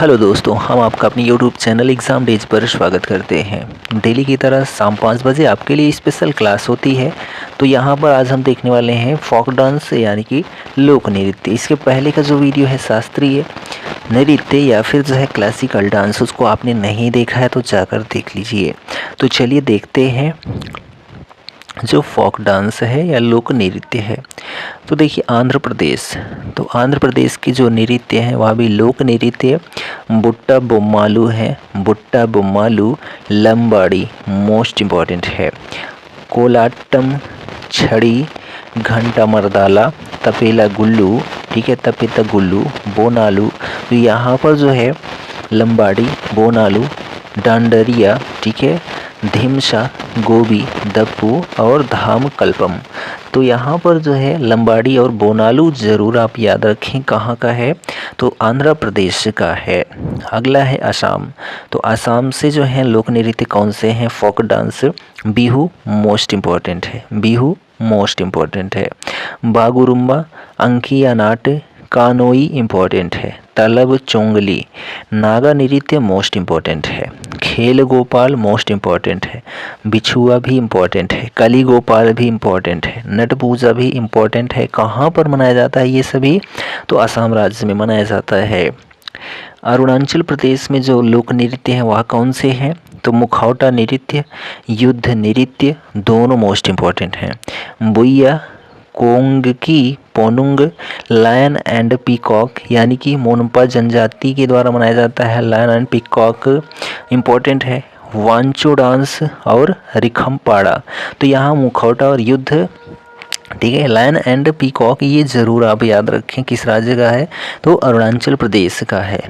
Hello दोस्तों, हम आपका अपनी यूट्यूब चैनल एग्ज़ाम डेज पर स्वागत करते हैं। डेली की तरह शाम 5 बजे आपके लिए स्पेशल क्लास होती है। तो यहाँ पर आज हम देखने वाले हैं फोक डांस यानी कि लोक नृत्य। इसके पहले का जो वीडियो है शास्त्रीय नृत्य या फिर जो है क्लासिकल डांस, उसको आपने नहीं देखा है तो जाकर देख लीजिए। तो चलिए देखते हैं जो फोक डांस है या लोक नृत्य है। तो देखिए आंध्र प्रदेश की जो नृत्य है वह भी लोक नृत्य बुट्टा बोम्मालू है। बुट्टा बोम्मालू लंबाड़ी मोस्ट इम्पॉर्टेंट है। कोलाटम, छड़ी, घंटा मर्दाला, तपेला गुल्लू, ठीक है, तपेता गुल्लू, बोनालू। तो यहाँ पर जो है लंबाड़ी, बोनालू, डांडरिया, ठीक है, धिमसा, गोबी, दप्पू और धाम कल्पम। तो यहाँ पर जो है लंबाड़ी और बोनालू ज़रूर आप याद रखें कहाँ का है, तो आंध्र प्रदेश का है। अगला है असम। तो असम से जो है लोक नृत्य कौन से हैं? Folk dance Bihu most important है। बिहू मोस्ट इम्पॉर्टेंट है। बागुरुम्बा, अंकिया नाट, कानोई इम्पॉर्टेंट है। तलब चोंगली, नागा नृत्य मोस्ट इम्पॉर्टेंट है। खेल गोपाल मोस्ट इम्पॉर्टेंट है। बिछुआ भी इम्पॉर्टेंट है। कली गोपाल भी इम्पॉर्टेंट है। नट पूजा भी इम्पॉर्टेंट है। कहाँ पर मनाया जाता है ये सभी? तो असम राज्य में मनाया जाता है। अरुणाचल प्रदेश में जो लोक नृत्य हैं वह कौन से हैं? तो मुखौटा नृत्य, युद्ध नृत्य दोनों मोस्ट इम्पॉर्टेंट हैं। बुइया, Kongki, Ponung, lion and peacock यानी कि मोनपा जनजाति के द्वारा मनाया जाता है। लायन एंड पीकॉक इम्पोर्टेंट है। वांचो डांस और रिखमपाड़ा। तो यहाँ मुखौटा और युद्ध, ठीक है, लायन एंड पीकॉक ये ज़रूर आप याद रखें किस राज्य का है, तो अरुणाचल प्रदेश का है।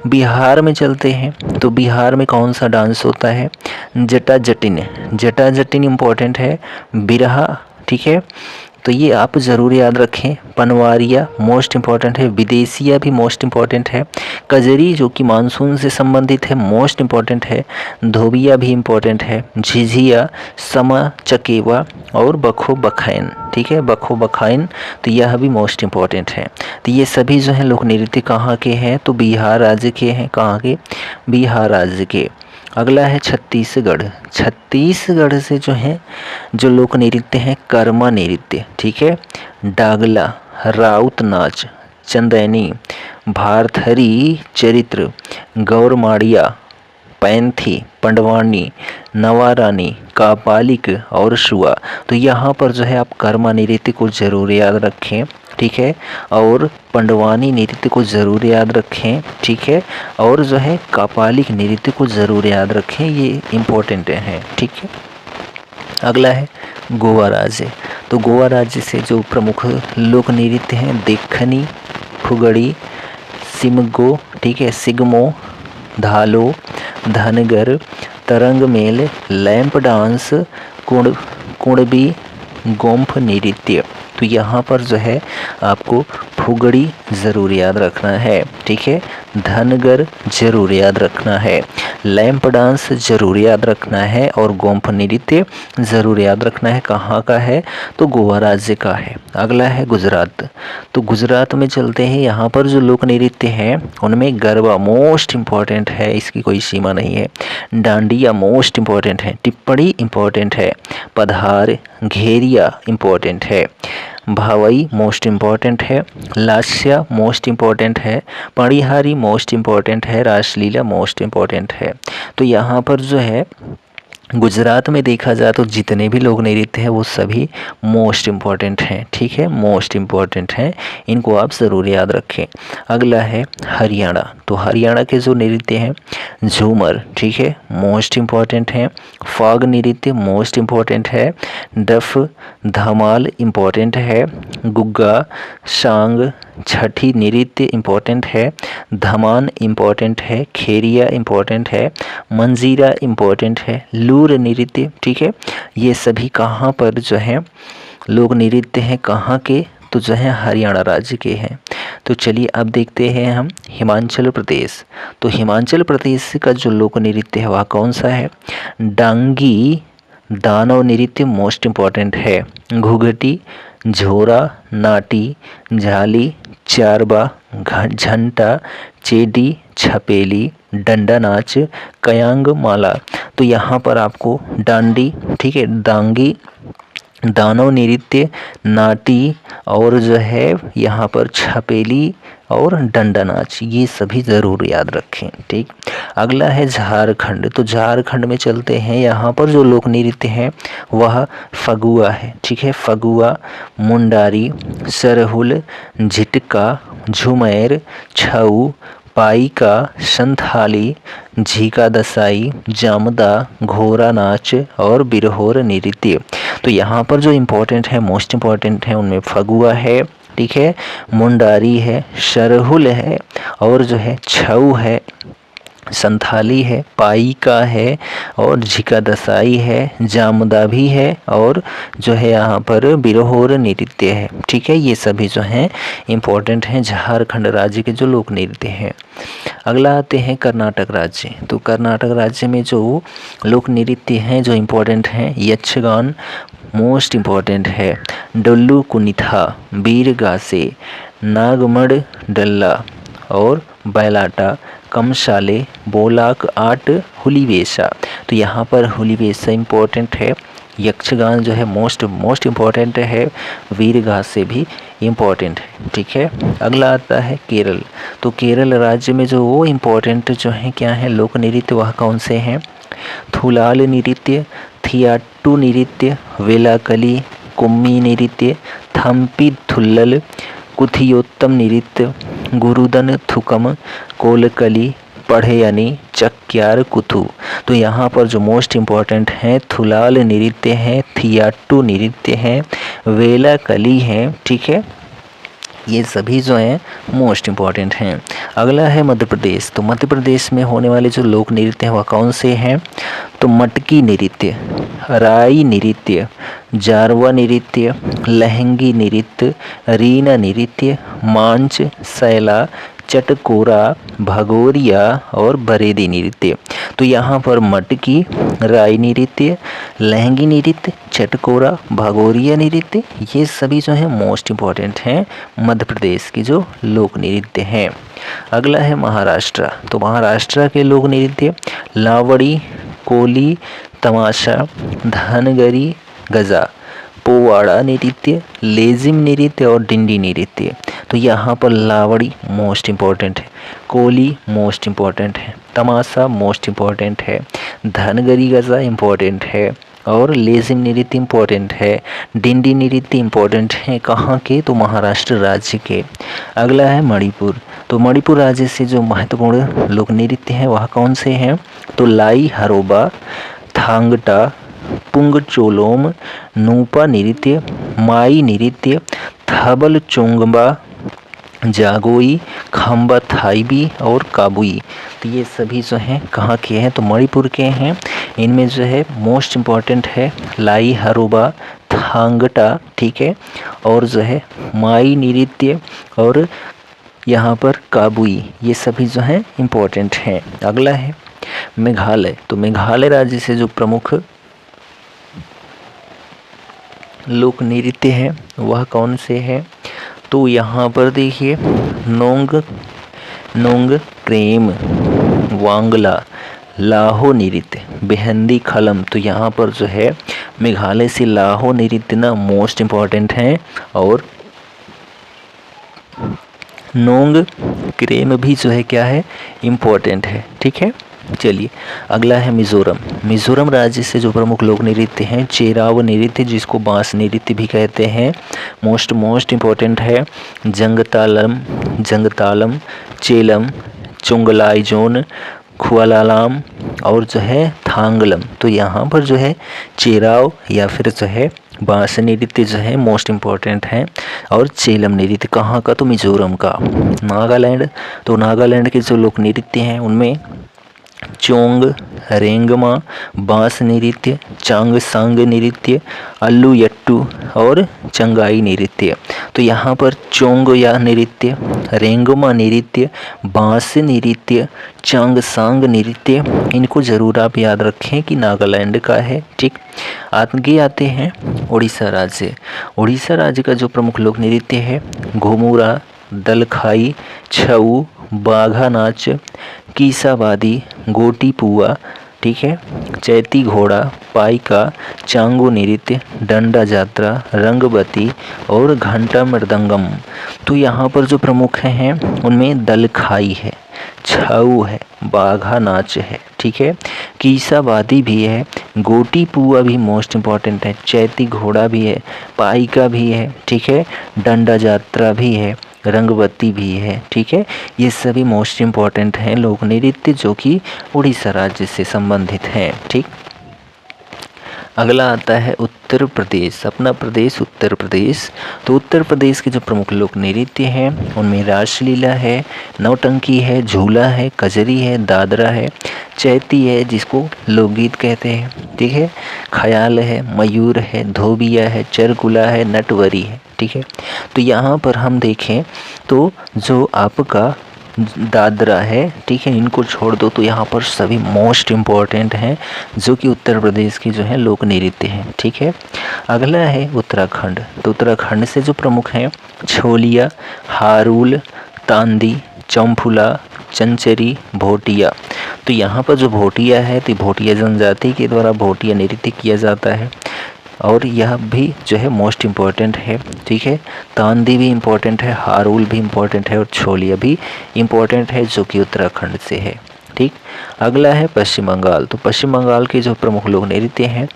बिहार में चलते हैं। तो बिहार में कौन सा डांस होता है? जटा जटिन। जटा जटिन इम्पोर्टेंट है। बिरहा, ठीक है, तो ये आप ज़रूर याद रखें। पनवारिया मोस्ट इम्पॉर्टेंट है। विदेशिया भी मोस्ट इम्पॉर्टेंट है। कजरी जो कि मानसून से संबंधित है मोस्ट इम्पॉर्टेंट है। धोबिया भी इम्पॉर्टेंट है। झिझिया, समा चकेवा और बखो बखैन, ठीक है, बखो बखैन, तो यह भी मोस्ट इम्पॉर्टेंट है। तो ये सभी जो है लोक नृत्य कहाँ के हैं? तो बिहार राज्य के हैं। कहाँ के? बिहार राज्य के। अगला है छत्तीसगढ़। छत्तीसगढ़ से जो है जो लोक नृत्य हैं कर्मा नृत्य, ठीक है, डागला, राउत नाच, चंदैनी, भारथरी चरित्र, गौरमाड़िया, पैंथी, पंडवानी, नवारानी, कापालिक और शुआ। तो यहाँ पर जो है आप कर्मा नृत्य को ज़रूर याद रखें, ठीक है, और पंडवानी नृत्य को ज़रूर याद रखें, ठीक है, और जो है कापालिक नृत्य को ज़रूर याद रखें, ये इम्पोर्टेंट हैं, ठीक है। अगला है गोवा राज्य। तो गोवा राज्य से जो प्रमुख लोक नृत्य हैं देखनी, फुगड़ी, सिमगो, ठीक है, सिगमो, धालो, धनगर, तरंग मेल, लैंप डांस, कुणबी, गोम्फ नृत्य। तो यहाँ पर जो है आपको फुगड़ी ज़रूर याद रखना है, ठीक है, धनगर ज़रूर याद रखना है, लैंप डांस ज़रूर याद रखना है और गोम्फ नृत्य ज़रूर याद रखना है। कहाँ का है? तो गोवा राज्य का है। अगला है गुजरात। तो गुजरात में चलते हैं। यहाँ पर जो लोक नृत्य हैं उनमें गरबा मोस्ट इम्पॉर्टेंट है, इसकी कोई सीमा नहीं है। डांडिया मोस्ट इम्पॉर्टेंट है। टिप्पणी इम्पॉर्टेंट है। पधार, घेरिया इम्पॉर्टेंट है। भावई मोस्ट इम्पॉर्टेंट है। लास्या मोस्ट इम्पॉर्टेंट है। पणिहारी मोस्ट इम्पॉर्टेंट है। रासलीला मोस्ट इम्पॉर्टेंट है। तो यहाँ पर जो है गुजरात में देखा जाए तो जितने भी लोक नृत्य हैं वो सभी मोस्ट इम्पॉर्टेंट हैं, ठीक है, मोस्ट इम्पॉर्टेंट हैं, इनको आप ज़रूर याद रखें। अगला है हरियाणा। तो हरियाणा के जो नृत्य हैं झूमर, ठीक है, मोस्ट इम्पॉर्टेंट हैं। फाग नृत्य मोस्ट इम्पॉर्टेंट है। डफ, धमाल इम्पॉर्टेंट है। गुग्गा, सांग, छठी नृत्य इम्पॉर्टेंट है। धमान इम्पॉर्टेंट है। खेरिया इम्पॉर्टेंट है। मंजीरा इम्पॉर्टेंट है। लूर नृत्य, ठीक है, ये सभी कहाँ पर जो है लोक नृत्य हैं, कहाँ के? तो जो है हरियाणा राज्य के हैं। तो चलिए अब देखते हैं हम हिमाचल प्रदेश। तो हिमाचल प्रदेश का जो लोक नृत्य है वह कौन सा है? डांगी, दानव नृत्य मोस्ट इम्पॉर्टेंट है। घुघटी, झोरा, नाटी, झाली, चारबा, झंटा, चेडी, छपेली, डंडा नाच, कयांग माला। तो यहाँ पर आपको डांडी, ठीक है, डांगी, दानव नृत्य, नाटी और जो है यहाँ पर छपेली और डंडा नाच, ये सभी ज़रूर याद रखें। ठीक, अगला है झारखंड। तो झारखंड में चलते हैं। यहाँ पर जो लोक नृत्य हैं वह फगुआ है। ठीक है, फगुआ, मुंडारी, सरहुल, झिटका, झुमेर, छऊ, पाइका, संथाली, झीका दसाई, जामदा, घोड़ा नाच और बिरहोर नृत्य। तो यहाँ पर जो इम्पोर्टेंट है, मोस्ट इम्पॉर्टेंट है, उनमें फगुआ है, ठीक है, मुंडारी है, सरहुल है और जो है छऊ है, संथाली है, पाइका है और झिका दसाई है, जामदा भी है और जो है यहाँ पर बिरहोर नृत्य है। ठीक है, ये सभी जो हैं इम्पोर्टेंट हैं झारखंड राज्य के जो लोक नृत्य हैं। अगला आते हैं कर्नाटक राज्य। तो कर्नाटक राज्य में जो लोक नृत्य हैं जो इम्पोर्टेंट हैं, यक्षगान मोस्ट इम्पॉर्टेंट है, डल्लू कुनिथा, बीरगासे, नागमड़ डल्ला और बैलाटा, कमसाले, बोलाक आट, हुलीवेशा। तो यहाँ पर हुलीवेशा इम्पोर्टेंट है, यक्षगान जो है मोस्ट इम्पॉर्टेंट है, वीरगासे भी इम्पॉर्टेंट है। ठीक है, अगला आता है केरल। तो केरल राज्य में जो वो इम्पोर्टेंट जो है क्या है लोक नृत्य, वह कौन से हैं? थुलाल नृत्य, थियाट्टू नृत्य, वेलाकली, कुम्मी नृत्य, थम्पी थुल्लल, कुथियोत्तम नृत्य, गुरुदन थुकम, कोलकली, पढ़ेयनी, चक्यार कुथु। तो यहाँ पर जो मोस्ट इम्पॉर्टेंट हैं थुलाल नृत्य हैं, थियाट्टू नृत्य हैं, वेलाकली हैं। ठीक है, ये सभी जो हैं मोस्ट इम्पॉर्टेंट हैं। अगला है मध्य प्रदेश। तो मध्य प्रदेश में होने वाले जो लोक नृत्य हैं वह कौन से हैं? तो मटकी नृत्य, राई नृत्य, जारवा नृत्य, लहंगी नृत्य, रीना नृत्य, मांच, सैला, चटकोरा, भगोरिया और बरेदी नृत्य। तो यहाँ पर मटकी, राई नृत्य, लहंगी नृत्य, चटकोरा, भगोरिया नृत्य, ये सभी जो हैं मोस्ट इम्पॉर्टेंट हैं मध्य प्रदेश की जो लोक नृत्य हैं। अगला है महाराष्ट्र। तो महाराष्ट्र के लोक नृत्य लावड़ी, कोली, तमाशा, धनगरी, गजा, पोवाड़ा नृत्य, लेजिम नृत्य और डिंडी नृत्य। तो यहाँ पर लावड़ी मोस्ट इम्पॉर्टेंट है, कोली मोस्ट इम्पॉर्टेंट है, तमाशा मोस्ट इम्पॉर्टेंट है, धनगरी गजा इम्पॉर्टेंट है और लेजिम नृत्य इम्पॉर्टेंट है, डिंडी नृत्य इम्पॉर्टेंट है। कहाँ के? तो महाराष्ट्र राज्य के। अगला है मणिपुर। तो मणिपुर राज्य से जो महत्वपूर्ण लोक नृत्य हैं वह कौन से हैं? तो लाई हरोबा, थांगटा, पुंगचोलोम, नूपा नृत्य, माई नृत्य, थबल चोंगबा, जागोई, खम्बा थाईबी और काबुई। तो ये सभी जो हैं कहाँ के हैं? तो मणिपुर के हैं। इनमें जो है मोस्ट इम्पॉर्टेंट है लाई हरोबा, थांगटा, ठीक है, और जो है माई नृत्य और यहाँ पर काबुई, ये सभी जो हैं इम्पॉर्टेंट हैं। अगला है मेघालय। तो मेघालय राज्य से जो प्रमुख लोक नृत्य हैं वह कौन से हैं? तो यहाँ पर देखिए नोंग क्रेम, वांगला, लाहो नृत्य, बेहंदी खलम। तो यहाँ पर जो है मेघालय से लाहो नृत्य ना मोस्ट इम्पॉर्टेंट हैं और नोंग क्रेम भी जो है क्या है इम्पोर्टेंट है। ठीक है, चलिए अगला है मिज़ोरम। मिज़ोरम राज्य से जो प्रमुख लोक नृत्य हैं चेराव नृत्य, जिसको बांस नृत्य भी कहते हैं, मोस्ट इम्पोर्टेंट है, जंगतालम, चेलम, चुंगलाइजोन, खुआलालाम और जो है थांगलम। तो यहाँ पर जो है चेराव या फिर जो है बांस नृत्य जो है मोस्ट इम्पॉर्टेंट है और चेलम नृत्य कहाँ का? तो मिज़ोरम का। नागालैंड। तो नागालैंड के जो लोक नृत्य हैं उनमें चोंग, रेंगमा, बांस नृत्य, चांग सांग नृत्य, अल्लू यट्टू और चंगाई नृत्य। तो यहाँ पर चोंग या नृत्य, रेंगमा नृत्य, बांस नृत्य, चांगसांग नृत्य, इनको ज़रूर आप याद रखें कि नागालैंड का है। ठीक, आगे आते हैं उड़ीसा राज्य। उड़ीसा राज्य का जो प्रमुख लोक नृत्य है घुमुरा, दलखाई, छऊ, बाघा नाच, कीसाबादी, गोटी पुआ, ठीक है, चैती घोड़ा, पाइका, चांगो नृत्य, डंडा यात्रा, रंगबती और घंटा मृदंगम। तो यहाँ पर जो प्रमुख हैं उनमें दलखाई है, छऊ है, बाघा नाच है, ठीक है, कीसाबादी भी है, गोटी पुआ भी मोस्ट इम्पॉर्टेंट है, चैती घोड़ा भी है, पाइका भी है, ठीक है, डंडा यात्रा भी है, रंगवती भी है। ठीक है, ये सभी मोस्ट इम्पॉर्टेंट हैं लोक नृत्य जो कि उड़ीसा राज्य से संबंधित हैं। ठीक, अगला आता है उत्तर प्रदेश। अपना प्रदेश उत्तर प्रदेश। तो उत्तर प्रदेश के जो प्रमुख लोक नृत्य हैं उनमें रासलीला है, नौटंकी है, झूला है, कजरी है, दादरा है, चैती है जिसको लोकगीत कहते हैं, ठीक है, ख्याल है, मयूर है, धोबिया है, चरकुला है, नटवरी है। ठीक है, तो यहाँ पर हम देखें तो जो आपका दादरा है, ठीक है, इनको छोड़ दो तो यहाँ पर सभी मोस्ट इम्पॉर्टेंट हैं जो कि उत्तर प्रदेश के जो है लोक नृत्य हैं। ठीक है, अगला है उत्तराखंड। तो उत्तराखंड से जो प्रमुख हैं छोलिया, हारुल, तांदी, चंफुला, चंचरी, भोटिया। तो यहाँ पर जो भोटिया है तो भोटिया जनजाति के द्वारा भोटिया नृत्य किया जाता है और यह भी जो है मोस्ट इम्पॉर्टेंट है। ठीक है, तांदी भी इम्पॉर्टेंट है, हारुल भी इम्पॉर्टेंट है और छोलिया भी इम्पॉर्टेंट है जो कि उत्तराखंड से है। ठीक, अगला है पश्चिम बंगाल। तो पश्चिम बंगाल के जो प्रमुख लोक नृत्य हैं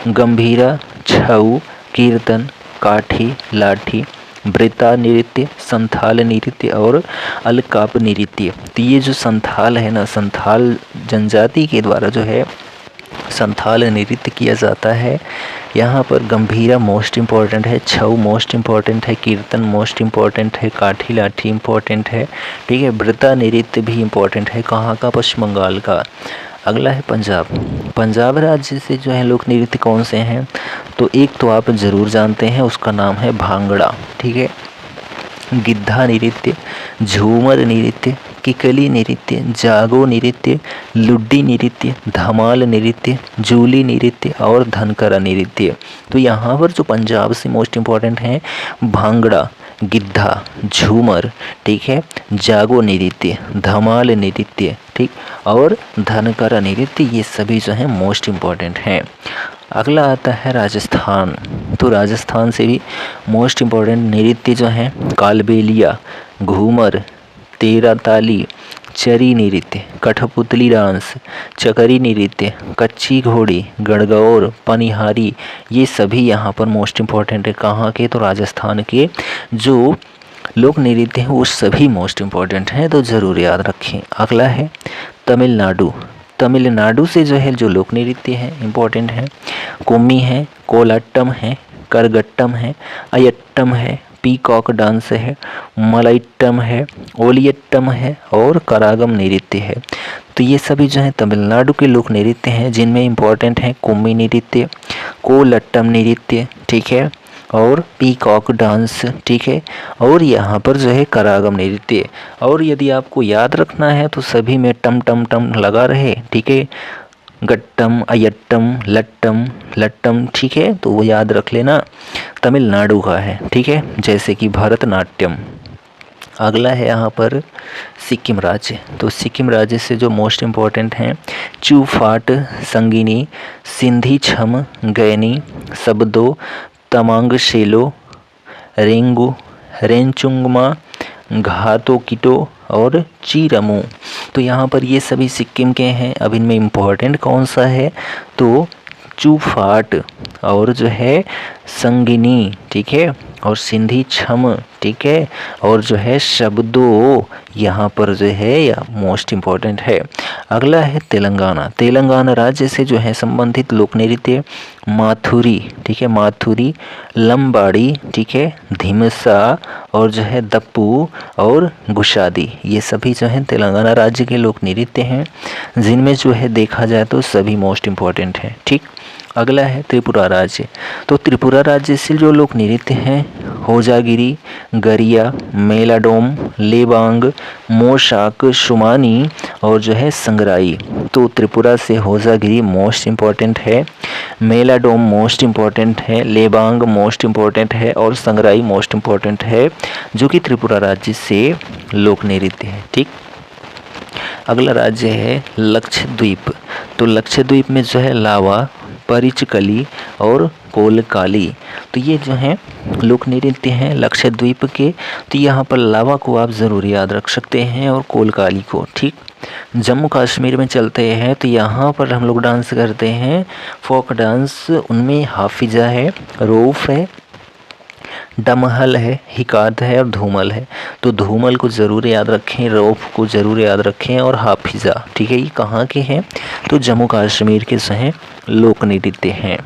गंभीरा, छऊ, कीर्तन, काठी, लाठी, वृता नृत्य, संथाल नृत्य और अलकाप नृत्य। तो ये जो संथाल है ना, संथाल जनजाति के द्वारा जो है संथाल नृत्य किया जाता है। यहाँ पर गंभीरा मोस्ट इम्पॉर्टेंट है, छऊ मोस्ट इम्पॉर्टेंट है, कीर्तन मोस्ट इम्पॉर्टेंट है, काठी लाठी इम्पॉर्टेंट है। ठीक है, वृता नृत्य भी इम्पॉर्टेंट है। कहाँ का? पश्चिम बंगाल का। अगला है पंजाब। पंजाब राज्य से जो है लोक नृत्य कौन से हैं? तो एक तो आप ज़रूर जानते हैं, उसका नाम है भांगड़ा। ठीक है, गिद्धा नृत्य, झूमर नृत्य, किकली नृत्य, जागो नृत्य, लुड्डी नृत्य, धमाल नृत्य, जूली नृत्य और धनकरा नृत्य। तो यहाँ पर जो पंजाब से मोस्ट इम्पॉर्टेंट हैं भांगड़ा, गिद्धा, झूमर, ठीक है, जागो नृत्य, धमाल नृत्य, ठीक, और धनकरा नृत्य, ये सभी जो हैं मोस्ट इम्पॉर्टेंट हैं। अगला आता है राजस्थान। तो राजस्थान से भी मोस्ट इम्पॉर्टेंट नृत्य जो हैं कालबेलिया, घूमर, तेरा ताली, चरी नृत्य, कठपुतली डांस, चकरी नृत्य, कच्ची घोड़ी, गणगौर, पनिहारी, ये सभी यहाँ पर मोस्ट इम्पॉर्टेंट है। कहाँ के? तो राजस्थान के जो लोक नृत्य हैं वो सभी मोस्ट इम्पॉर्टेंट हैं, तो ज़रूर याद रखें। अगला है तमिलनाडु। तमिलनाडु से जो है जो लोक नृत्य हैं इम्पॉर्टेंट हैं कुम्मी है, कोलाट्टम है, करगट्टम है, अयट्टम है, पीकॉक डांस है, मलाइट्टम है, ओलियट्टम है और करागम नृत्य है। तो ये सभी जो है तमिलनाडु के लोक नृत्य हैं जिनमें इम्पॉर्टेंट हैं कुम्मी नृत्य, कोलट्टम नृत्य, ठीक है, और पीकॉक डांस, ठीक है, और यहाँ पर जो है करागम नृत्य। और यदि आपको याद रखना है तो सभी में टम टम टम लगा रहे, ठीक है, गट्टम, अयट्टम, लट्टम, लट्टम, ठीक है, तो वो याद रख लेना तमिलनाडु का है, ठीक है, जैसे कि भरतनाट्यम। अगला है यहाँ पर सिक्किम राज्य। तो सिक्किम राज्य से जो मोस्ट इम्पॉर्टेंट हैं चूफाट, संगिनी, सिंधी छम, गैनी, सबदो, तमांग शेलो, रेंगू, रेंचुंगमा, घातो किटो और चीरमू। तो यहाँ पर ये सभी सिक्किम के हैं। अब इनमें इम्पॉर्टेंट कौन सा है? तो चूफाट और जो है संगिनी, ठीक है, और सिंधी छम, ठीक है, और जो है शब्दों, यहाँ पर जो है या मोस्ट इम्पॉर्टेंट है। अगला है तेलंगाना। तेलंगाना राज्य से जो है संबंधित लोक नृत्य माथुरी, ठीक है, माथुरी, लंबाड़ी, ठीक है, धिमसा और जो है दप्पू और गुशादी, ये सभी जो है तेलंगाना राज्य के लोक नृत्य हैं जिनमें जो है देखा जाए तो सभी मोस्ट इम्पॉर्टेंट हैं। ठीक, अगला है त्रिपुरा राज्य। तो त्रिपुरा राज्य से जो लोक नृत्य हैं होजागिरी, गरिया, मेलाडोम, लेबांग, मोशाक, शुमानी और जो है संगराई। तो त्रिपुरा से होजागिरी मोस्ट इम्पॉर्टेंट है, मेलाडोम मोस्ट इम्पॉर्टेंट है, लेबांग मोस्ट इम्पॉर्टेंट है और संगराई मोस्ट इम्पॉर्टेंट है, जो कि त्रिपुरा राज्य से लोक नृत्य है। ठीक, अगला राज्य है लक्षद्वीप। तो लक्षद्वीप में जो है लावा, परिचकली और कोलकाली, तो ये जो हैं लोक नृत्य हैं लक्षद्वीप के। तो यहाँ पर लावा को आप ज़रूर याद रख सकते हैं और कोलकाली को। ठीक, जम्मू कश्मीर में चलते हैं तो यहाँ पर हम लोग डांस करते हैं फोक डांस। उनमें हाफिजा है, रौफ है, डमहल है, हिकात है और धूमल है। तो धूमल को ज़रूर याद रखें, रौफ को ज़रूर याद रखें और हाफिज़ा। ठीक है, ये कहाँ के हैं? तो जम्मू कश्मीर के जो हैं लोक नृत्य हैं।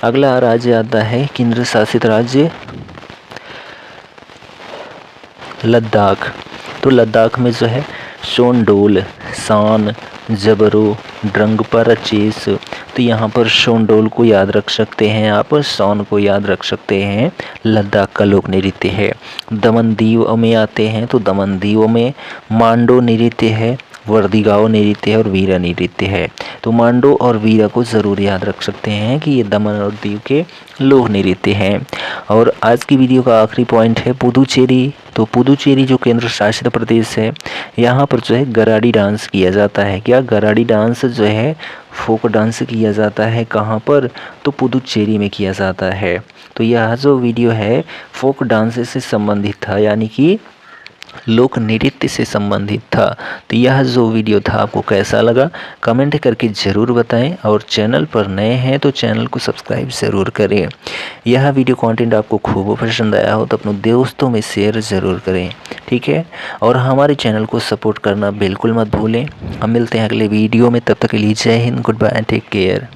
अगला राज्य आता है केंद्र शासित राज्य लद्दाख। तो लद्दाख में जो है शोंडोल, सान, जबरो, ड्रंगपर, चेस। तो यहाँ पर शोंडोल को याद रख सकते हैं आप, सान को याद रख सकते हैं। लद्दाख का लोक नृत्य है। दमन दीव में आते हैं तो दमन दीव में मांडो नृत्य है, वर्दिगांव नृत्य है और वीरा नृत्य है। तो मांडो और वीरा को ज़रूर याद रख सकते हैं कि ये दमन और दीव के लोक नृत्य हैं। और आज की वीडियो का आखिरी पॉइंट है पुदुचेरी। तो पुदुचेरी जो केंद्र शासित प्रदेश है, यहाँ पर जो है गराडी डांस किया जाता है। क्या गराडी डांस जो है फोक डांस किया जाता है कहाँ पर? तो पुदुचेरी में किया जाता है। तो यह जो वीडियो है फोक डांस से संबंधित था, यानी कि लोक नृत्य से संबंधित था। तो यह जो वीडियो था आपको कैसा लगा कमेंट करके ज़रूर बताएं, और चैनल पर नए हैं तो चैनल को सब्सक्राइब ज़रूर करें। यह वीडियो कंटेंट आपको खूब पसंद आया हो तो अपने दोस्तों में शेयर ज़रूर करें। ठीक है, और हमारे चैनल को सपोर्ट करना बिल्कुल मत भूलें। हम मिलते हैं अगले वीडियो में, तब तक के लिए जय हिंद, गुड बाय, टेक केयर।